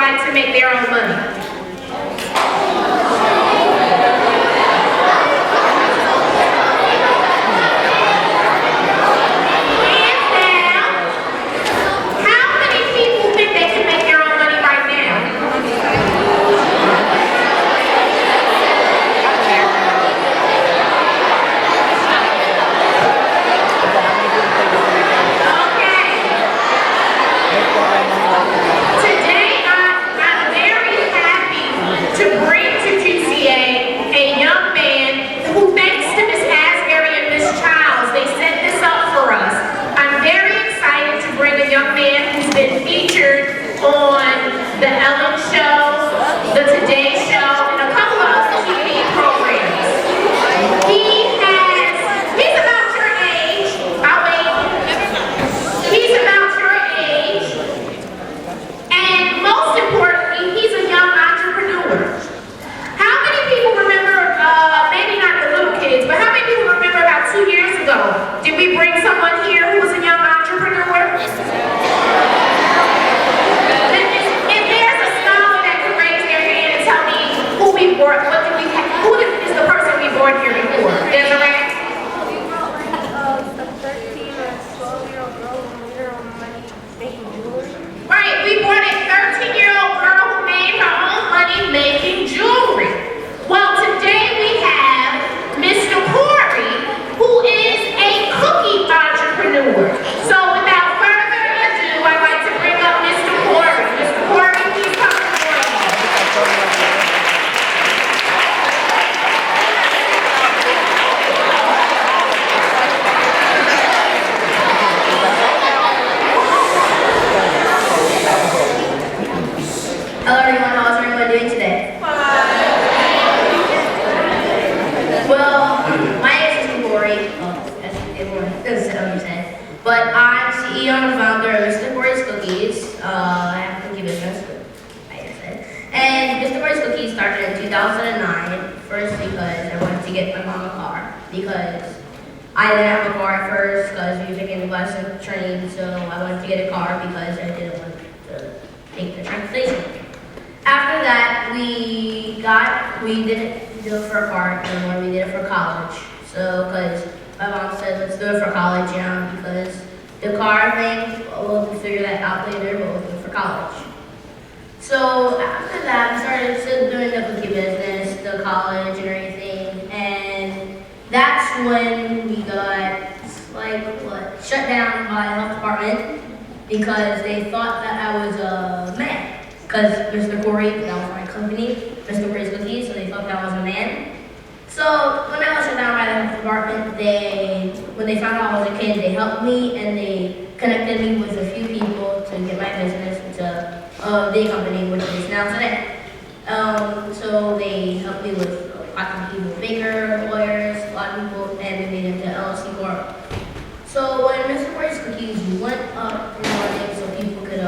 like to make their own money? Hands down. How many people think they can make their own money right now? Today, I'm very happy to bring to GCA a young man who, thanks to Miss Asbury and Miss Childs, they set this up for us. I'm very excited to bring a young man who's been featured on The Ellen Show, The Today Show, and a couple of other TV programs. He's about your age. I'll wait. He's about your age. And most importantly, he's a young entrepreneur. How many people remember, maybe not the little kids, but how many people remember about 2 years ago, did we bring someone here who was a young entrepreneur? If there's a scholar that could raise their hand and tell me who we brought, who is the person we brought here before? Desiree? We brought like a 13 or 12-year-old girl who made her own money making jewelry. Right, we brought a 13-year-old girl who made her own money making jewelry. Well, today we have Mr. Cory, who is a cookie entrepreneur. So without further ado, I'd like to bring up Mr. Cory. Mr. Cory, please come to the podium. Hello everyone, how's everyone doing today? Well, my name is Cory, as everyone said, but I'm CEO and founder of Mr. Cory's Cookies. I have a cookie business, I just said. And Mr. Cory's Cookies started in 2009, first because I wanted to get my mom a car, because I didn't have a car at first because we were taking the bus and train, so I wanted to get a car because I didn't want to take the transportation. After that, we didn't do it for a car anymore, we did it for college. So, because my mom said, let's do it for college, because the car thing, we'll figure that out later, but we'll do it for college. So, after that, we started still doing the cookie business, the college and everything, and that's when we got, shut down by the health department because they thought that I was a man. Because Mr. Cory, that was my company, Mr. Cory's Cookies, so they thought that I was a man. So when I was shut down by the health department, when they found out I was a kid, they helped me and they connected me with a few people to get my business into a big company, which is now today. So they helped me with a lot of people, baker, lawyers, a lot of people, and we made it to LLC Corp. So when Mr. Cory's Cookies went up in the morning so people could,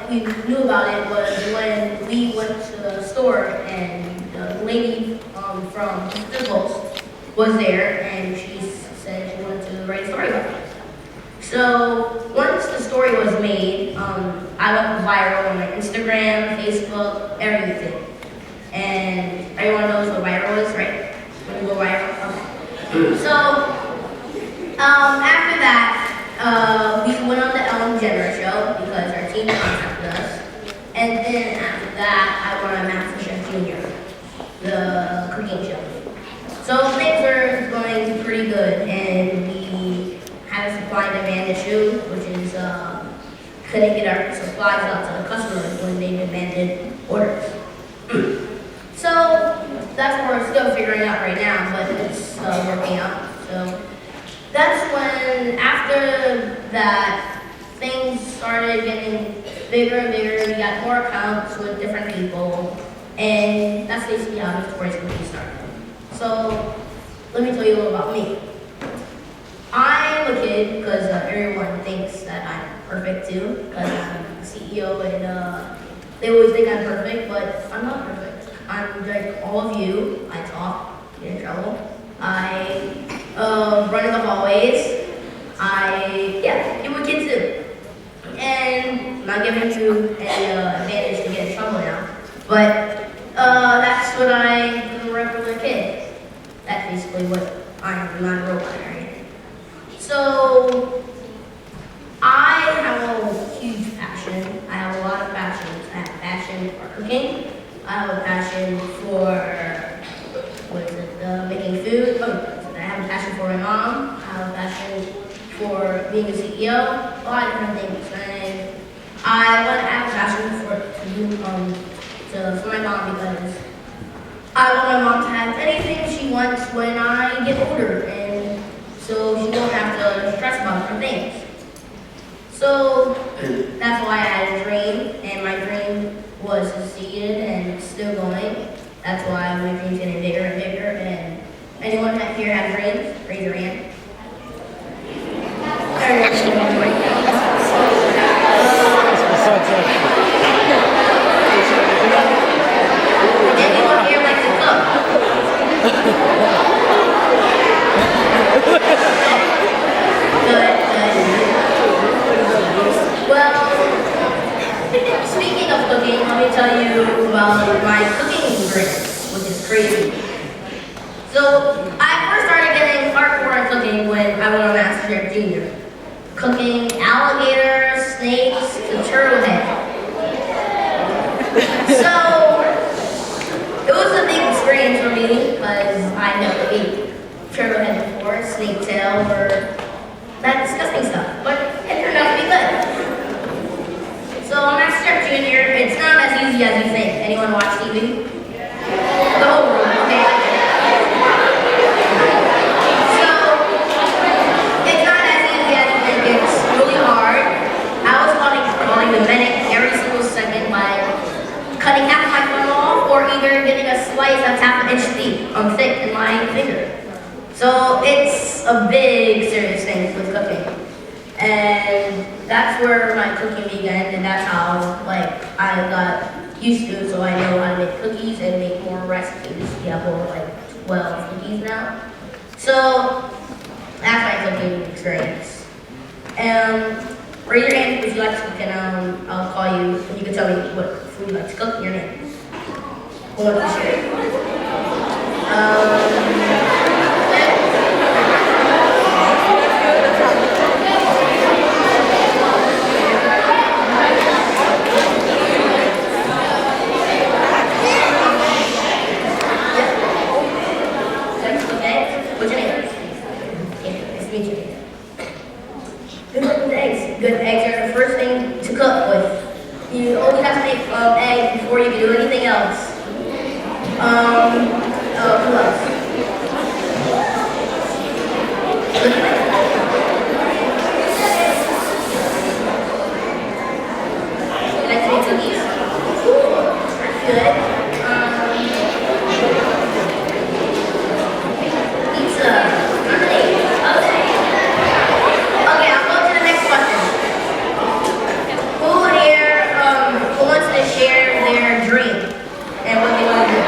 we knew about it was when we went to the store and the lady from the Post was there and she said she wanted to write a story about it. So once the story was made, I went viral on my Instagram, Facebook, everything. And everyone knows what viral is, right? When you go viral. Okay. So after that, we went on the Ellen show because our team contacted us. And then after that, I won a MasterChef Junior, the cooking show. So things were going pretty good, and we had a supply and demand issue, which is couldn't get our supplies out to the customers when they demanded orders. So that's what we're still figuring out right now, but it's working out. So that's when, after that, things started getting bigger and bigger. We got more accounts with different people, and that's basically how Mr. Cory's Cookies started. So let me tell you a little about me. I'm a kid because everyone thinks that I'm perfect too, because I'm a CEO and they always think I'm perfect, but I'm not perfect. I'm like all of you. I talk, get in trouble. I run in the hallways. You what kids do. And not giving you any advantage to get in trouble now. But that's what I do as a regular kid. That's basically what I am. I'm not a robot or anything. So I have a huge passion. I have a lot of passions. I have a passion for cooking. I have a passion for making food. I have a passion for my mom. I have a passion for being a CEO. A lot of different things. And I want to have a passion for my mom because I want my mom to have anything she wants when I get older, and so she won't have to stress about different things. So that's why I had a dream, and my dream was succeeded and it's still going. That's why my dream's getting bigger and bigger. And anyone that here has dreams, raise your hand. Anyone here like to cook? Good. Well, speaking of cooking, let me tell you about my cooking experience, which is crazy. So I first started getting hardcore in cooking when I went on MasterChef Junior. Cooking alligators, snakes, to turtle head. So it was a big experience for me because I never ate turtle head before, snake tail, or that disgusting stuff. But it turned out to be good. So MasterChef Junior, it's not as easy as you think. Anyone watch TV? The whole room, okay? So it's not as easy as you think. It's really hard. I was calling the medic every single second by cutting half my thumb off, or either getting a slice that's half an inch thick in my finger. So it's a big, serious thing with cooking. And that's where my cooking began, and that's how I got used to it, so I know how to make cookies and make more recipes. We have over 12 cookies now. So that's my cooking experience. Raise your hand if you like to cook, and I'll call you, and you can tell me what food you like to cook, your name. Who wants to share? What's your name? Yeah, nice to meet you. Good eggs. Good eggs are the first thing to cook with. You always have to make eggs before you can do anything else. Who else? You like to make cookies? That's good. Share their dream and what they want to do.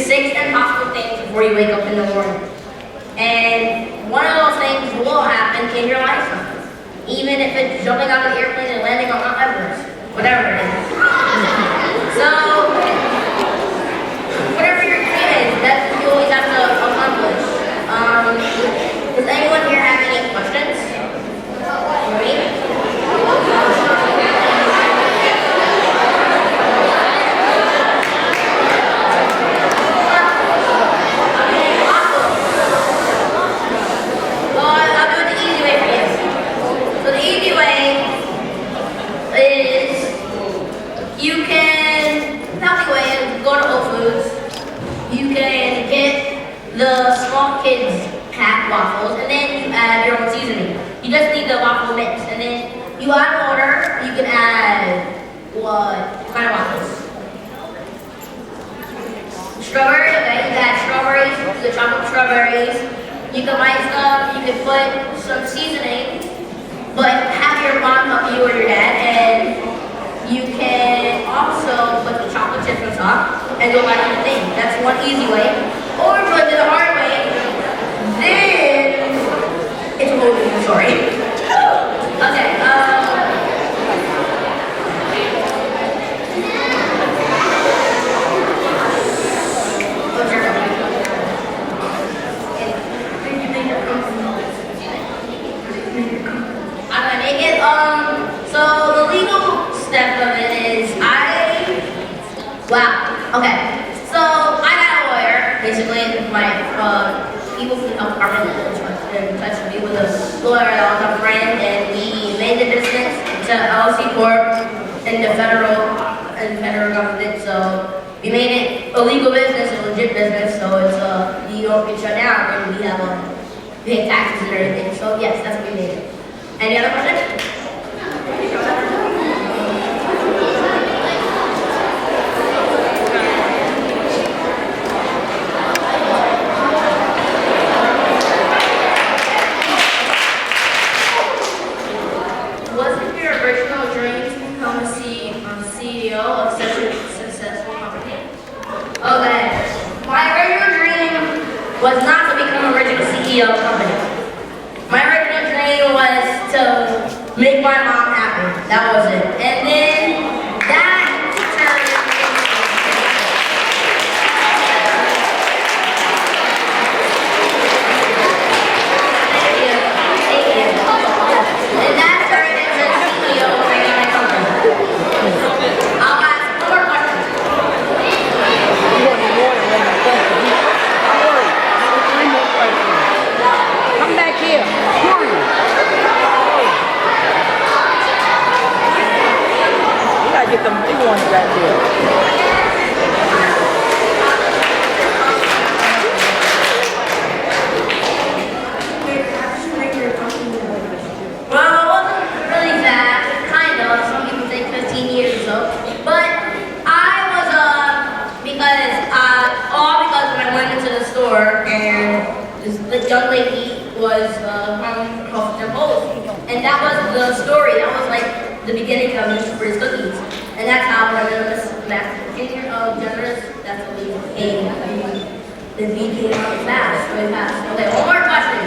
6 impossible things before you wake up in the morning. And one of those things will happen in your lifetime. Even if it's jumping out of the airplane and landing on Mount Everest. Whatever it is. So, whatever your dream is, that's what you always have to accomplish. Does anyone here have any questions? For me? The small kids pack waffles, and then you add your own seasoning. You just need the waffle mix, and then you add water. You can add what kind of waffles? Strawberry. Okay, you can add strawberries, the chocolate strawberries. You can ice them. You can put some seasoning, but have your mom help you or your dad, and you can also put the chocolate chips on top and go back to the thing. That's one easy way. Or if you do the hard way, then it's a whole different story. Okay, what's your question? I'm gonna make it. So the legal step of it is okay. So I got a lawyer, basically my people from the health department in touch with me with a lawyer that was a friend, and we made the business to LLC Corp in the federal government. So we made it a legal business, a legit business. So it's you don't get shut down, and we have pay taxes and everything. So yes, that's what we made it. Any other questions? CEO of such a successful company? Okay. My original dream was not to become original CEO of a company. My original dream was to make my mom happy. That was it. And then that turned into CEO of my company. I'll ask one more question. Come back here. Cory. You gotta get them big ones back there. And the young lady was from Coffee and that was the story. That was like the beginning of Mr. Breeze Cookies. And that's how when I was Master Junior of Generous, that's what we became. The V came out fast, really fast. Okay, one more question.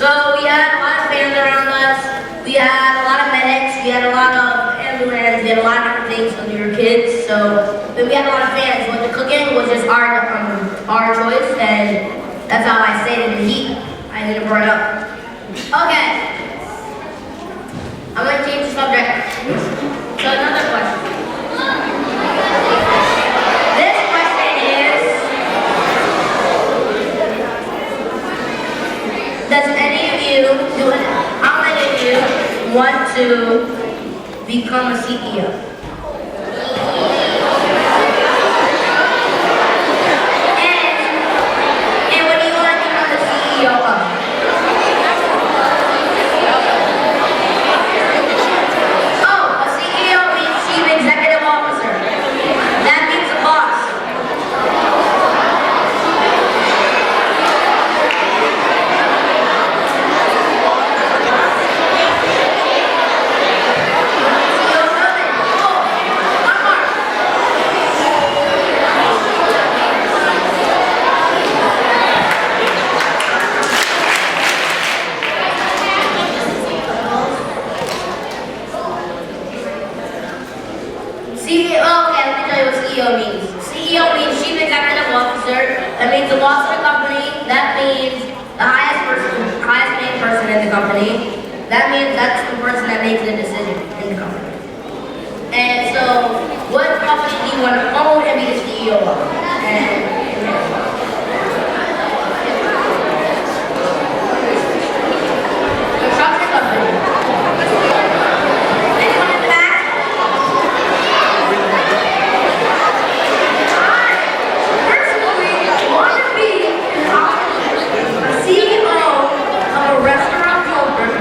So we had a lot of fans around us, we had a lot of medics, we had a lot of ambulance, we had a lot of different things when we were kids, so we had a lot of fans, but the cooking was just our choice, and that's how I stayed in the heat. I didn't burn up. Okay, I'm going to change the subject. So another question. This question is, does any of you, how many of you want to become a CEO? chief executive officer. That means the boss of the company. That means the highest paid person in the company. That means that's the person that makes the decision in the company. And so, what company do you want to own and be the CEO of? Construction company. Anyone in the back? Personally, want to be a CEO of a restaurant company.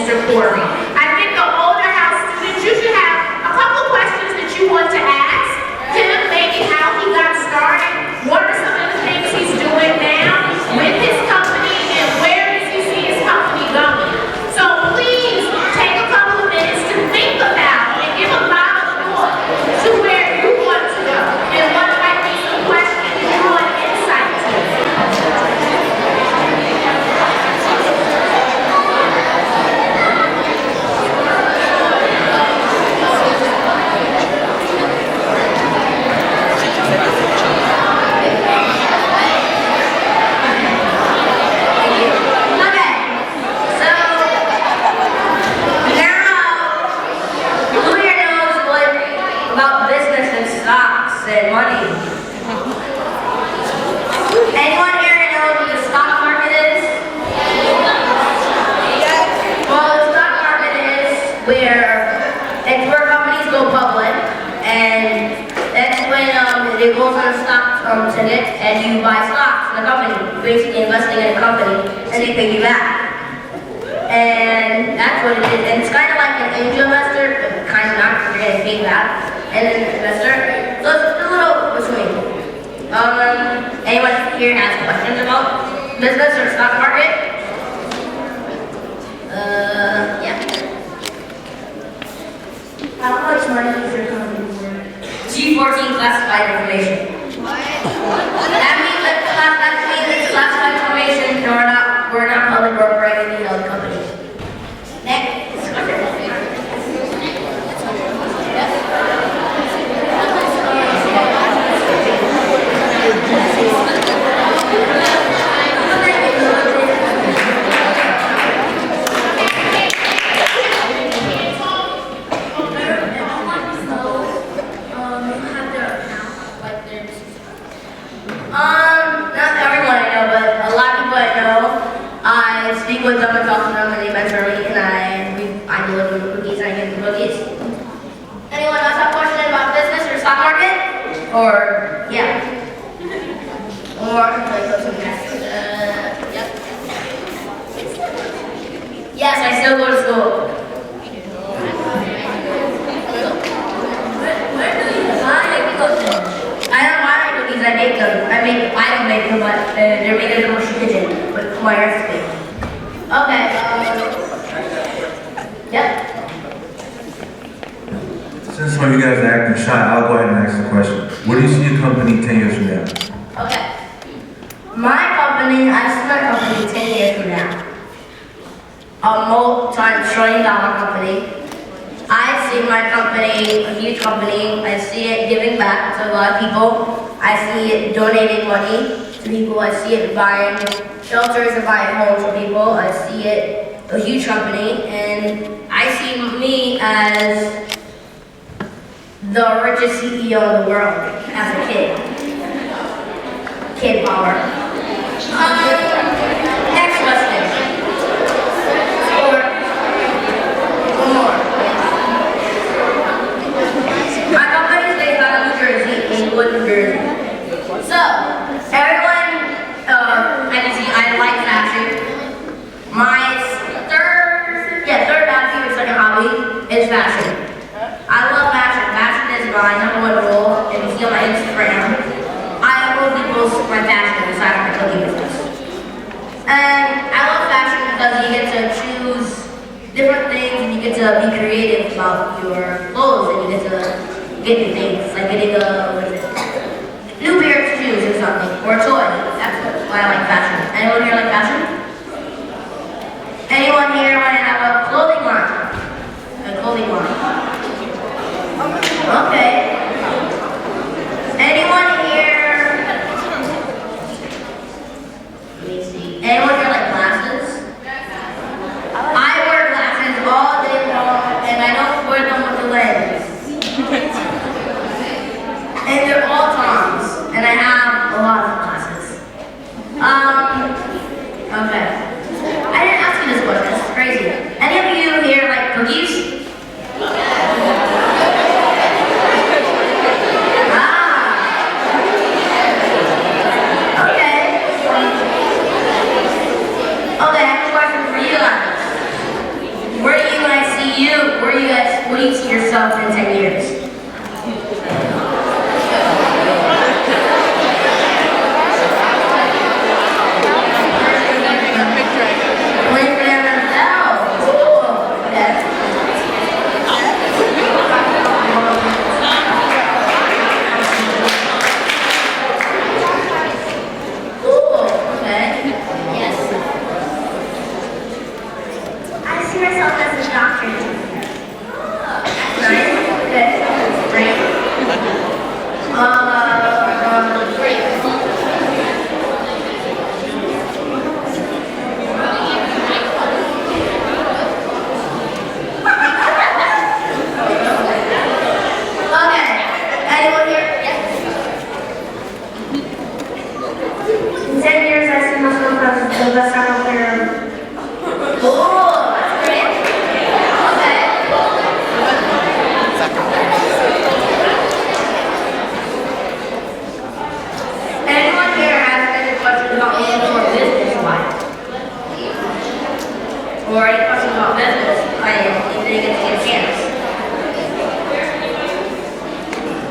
Mr. Cory. I think the older house students, you should have a couple questions that you want to ask him, maybe how he got started, what are some of the things he's doing now with his company, and where does he see his company going. So please take a couple of minutes to think about and give a lot of thought to where you want to go and what might be some questions you want insight to. And money. Anyone here know what the stock market is? Well, the stock market is it's where companies go public, and that's when it goes on a stock ticket, and you buy stocks in the company. You're basically investing in a company, and they pay you back. And that's what it is. And it's kind of like an angel investor, but kind of not, because you're getting paid back. And an investor. So it's a little between. Anyone here has questions about business or stock market? Yeah. How much money is your company worth? G14 classified information. That means it's classified information, and we're not public or privately held company. Next. Not everyone I know, but a lot of people I know, I speak with them and talk to them, and they mentor me, and I deliver the cookies, and I give them cookies. Anyone else have a question about business or stock market? Or, yeah. Or, like, go to the next. Yep. Yes, I still go to school. Where do you buy cookies? I don't buy cookies, I make them. I don't make them, but they're made in a commercial kitchen with my recipe. Okay, yep. Since some of you guys are acting shy, I'll go ahead and ask the question. Where do you see your company 10 years from now? Okay. I see my company 10 years from now. A multi-trillion-dollar company. I see my company, a huge company. I see it giving back to a lot of people. I see it donating money to people. I see it buying shelters and buying homes for people. I see it a huge company, and I see me as the richest CEO in the world as a kid. Kid power. Next question. Or one more. My company is based out of New Jersey, England, New Jersey. So, everyone, as you see, I like fashion. My third hobby or second hobby is fashion. I love fashion. Fashion is my #1 goal. If you see on my Instagram, I only post my fashion inside of my cookie business. And I love fashion because you get to choose different things and you get to be creative about your clothes and you get to get new things, like getting a new pair of shoes or something, or a toy. That's why I like fashion. Anyone here like fashion? Anyone here want to have a clothing line? A clothing line. Okay. Anyone here? Let me see. Anyone here like glasses? I wear glasses all day long, and I don't wear them with the lens. And they're all Toms, and I have a lot of glasses. Okay. I didn't ask you this question. This is crazy. Any of you here like cookies? see you, where do you see yourself in 10 years? Playing for the NFL. Cool. Okay. Cool. Okay. Yes. I see myself as a doctor. Nice. Okay. Great. Great. Okay. Anyone here? Yes. In 10 years, I see myself as the best out there. Cool. That's great. Okay. Anyone here has any questions about me or business life? Or any questions about business? I didn't get to get a chance.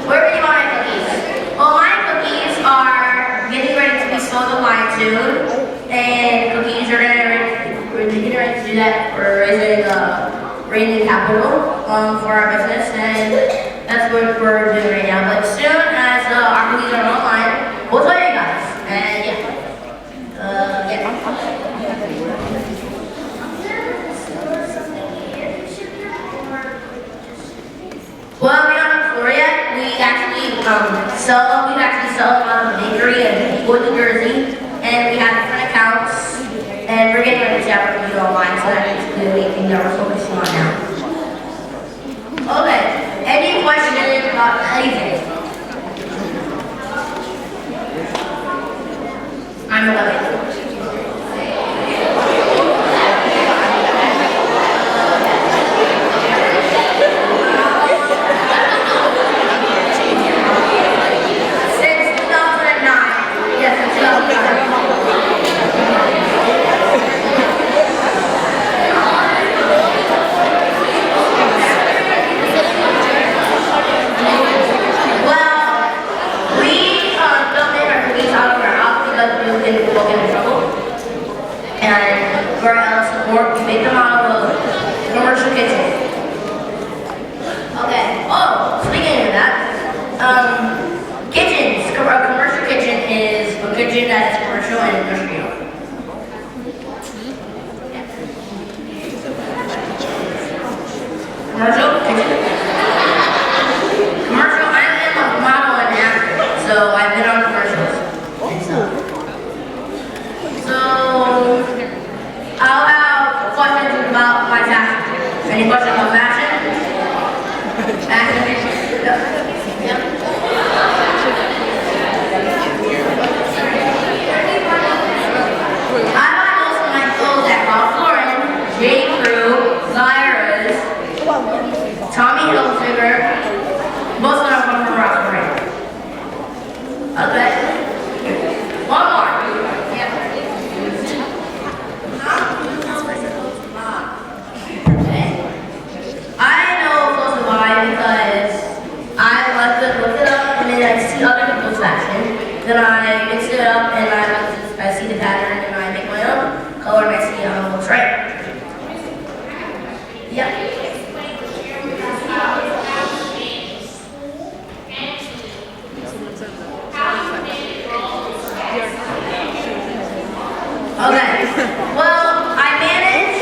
Where do you want my cookies? Well, my cookies are getting ready to be sold online soon, and cookies are we're getting ready to do that for raising capital for our business, and that's what we're doing right now. But soon as our cookies are online, we'll tell you guys. And yeah. Well, we don't have a floor yet. We actually sell them out of the bakery in Wood, New Jersey, and we have different accounts, and we're getting ready to have our cookies online, so that's the only thing that we're focusing on now. Okay, any questions about anything? I'm 11. Since 2009. Yes, since 2009. Well, we don't make our cookies out of our house because we can get in trouble. And for our support, we make them out of a commercial kitchen. Okay. Oh, speaking of that, kitchens. A commercial kitchen is a kitchen that's commercial and industrial. Commercial kitchen. Commercial. I am a model and actor, so I've been on commercials and stuff. So I'll have questions about my fashion. Any questions about fashion? Fashion. Yep. I buy most of my clothes at Ralph Lauren, J. Crew, Zara's, Tommy Hilfiger. Most of them come from Ralph Lauren. Okay. One more. Yep. Okay. I know clothes to buy because I like to look it up and then I see other people's fashion. Then I mix it up and I see the pattern and I make my own color and I see how it looks right. Yep. Okay. Well, I manage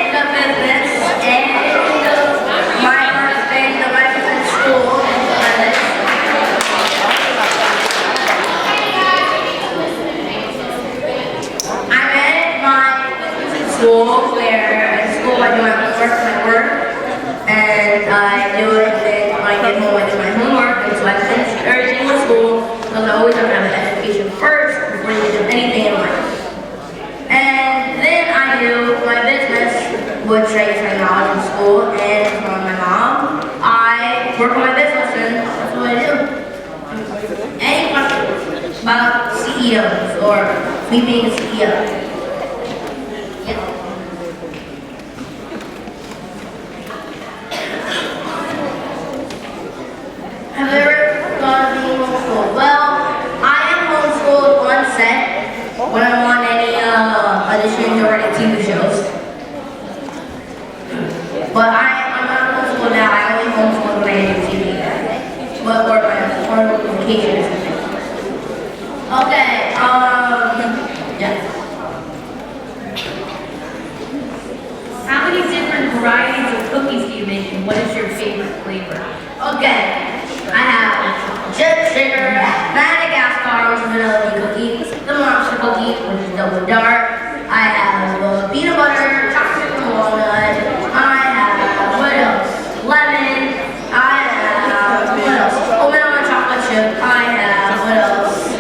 the business and my husband, the management school. I manage my school where at school I do my work, and I do it, then when I get home I do my homework, and so I finish everything with school, because I always have to have an education first before you can do anything in life. And then I do my business, which I use my knowledge from school and from my mom. I work on my business, and that's what I do. Any questions about CEOs or me being a CEO? Yeah. vacation or something. Okay, yeah. How many different varieties of cookies do you make, and what is your favorite flavor? Okay, I have jet sugar, Madagascar, which is vanilla bean cookie, the monster cookie, which is double dark. I have peanut butter, chocolate and walnut. I have, what else? Lemon. I have, what else? Oh, vanilla chocolate chip. I have, what else?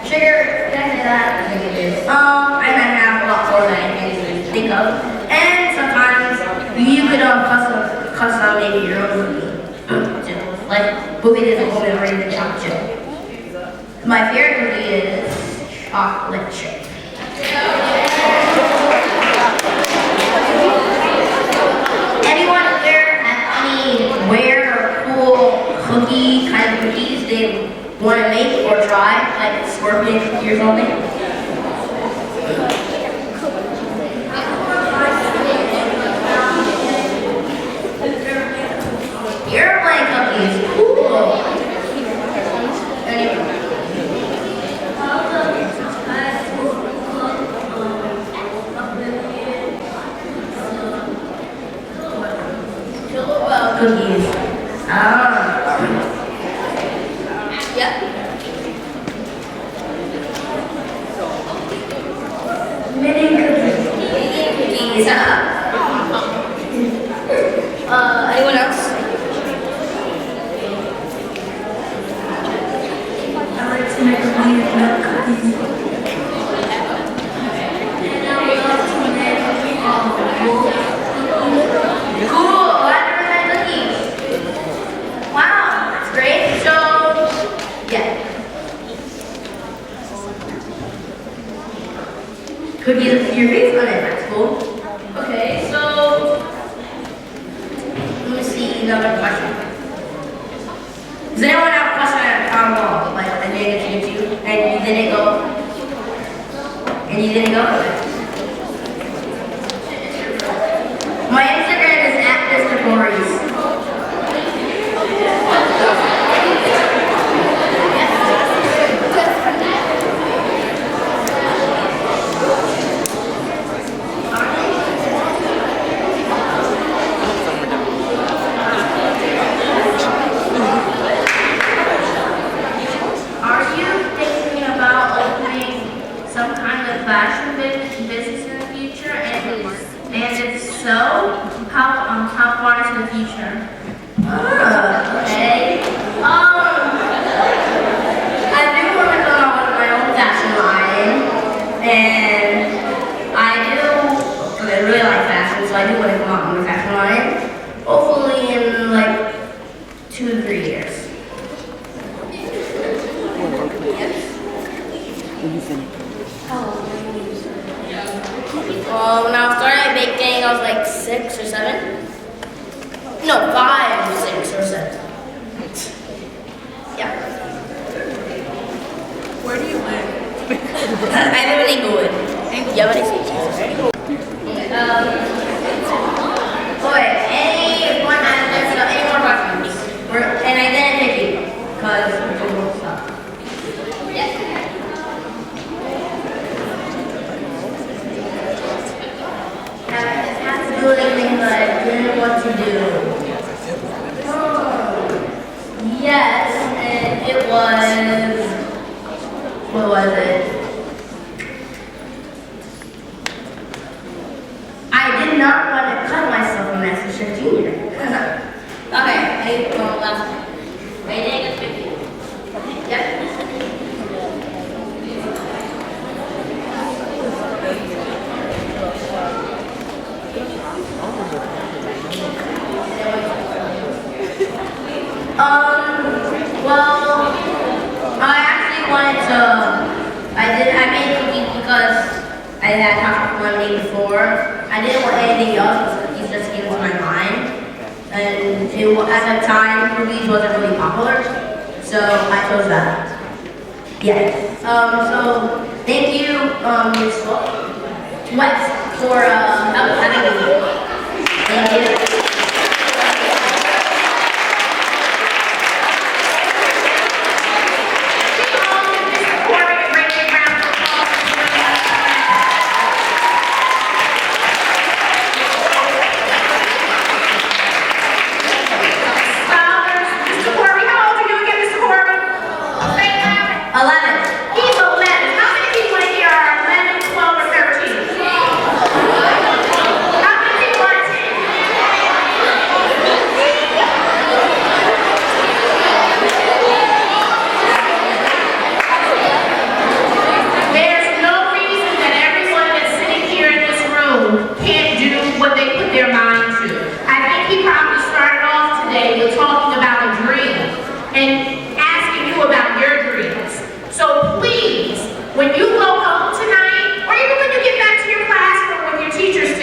Sugar. Did I say that? I think it is. And I have a lot more that I can't even think of. And sometimes you could custom maybe your own cookie. Like, cookie is a whole memory of chocolate chip. My favorite cookie is chocolate chip. Anyone out there have any weird or cool cookie kind of cookies they want to make or try, like scorpion cookie or something? Airplane cookies, cool. Anyway. Cookies. Yep. Mini cookies. Cookies. Anyone else? I like to make a milk cookies. And I love to make cool. I never had cookies. Wow, that's great. So, yeah. Cookies with your face on it. That's cool. Okay, so let me see another question. Does anyone have a question at town hall? Like I didn't get you and you didn't go? And you didn't go? My Instagram is @Mr. Cory's. Are you thinking about opening some kind of fashion business in the future? And if so, how far into the future? Okay. I do want to come out with my own fashion line, and I do, because I really like fashion, so I do want to come out with my fashion line. Hopefully in like 2 to 3 years. When I started baking, I was like 6 or 7. No, 5, 6 or 7. Yeah. Where do you live? I live in Inglewood. Yeah, but I see anyone has any more questions? And I didn't pick you, because we're doing more stuff. Yes. It has to do with anything that I didn't want to do. Yes, and it was, what was it? I did not want to cut myself when I was a junior. Okay, last one. Rating is 50. Yep. Well, I actually wanted to, I made cookies because I had chocolate lemonade before. I didn't want anything else because cookies just came to my mind. And at the time, cookies wasn't really popular, so I chose that. Yeah. So thank you, Ms. West, for having me. Thank you.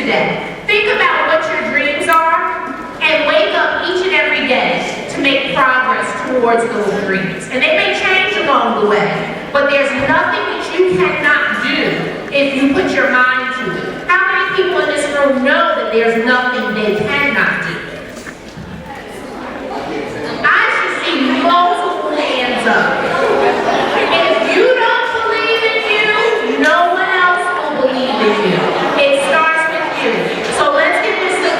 today. Think about what your dreams are and wake up each and every day to make progress towards those dreams. And they may change along the way, but there's nothing that you cannot do if you put your mind to it. How many people in this room know that there's nothing they cannot do? I should see multiple hands up. If you don't believe in you, no one else will believe in you. It starts with you. So let's give Mr.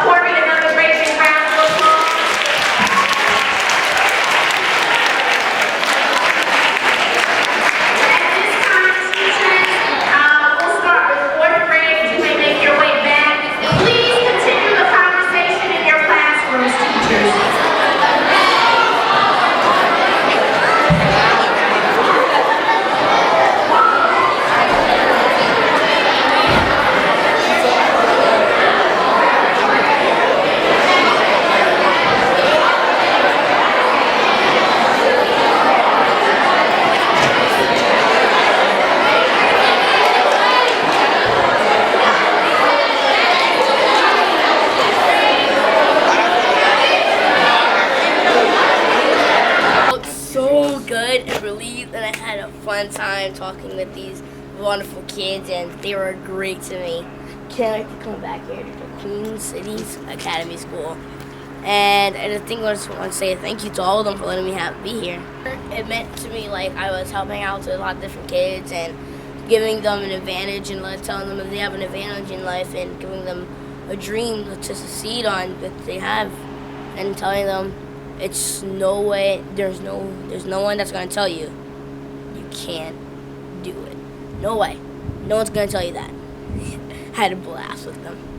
Cory another great big round of applause. At this time, teachers, we'll start with fourth grade. You may make your way back. Please continue the conversation in your classrooms, teachers. Felt so good and relieved, and I had a fun time talking with these wonderful kids, and they were great to me. Can't wait to come back here to the Queen Cities Academy School. And the thing I just want to say thank you to all of them for letting me be here. It meant to me like I was helping out to a lot of different kids and giving them an advantage and telling them that they have an advantage in life and giving them a dream to succeed on that they have, and telling them it's no way, there's no one that's going to tell you you can't do it. No way. No one's going to tell you that. I had a blast with them.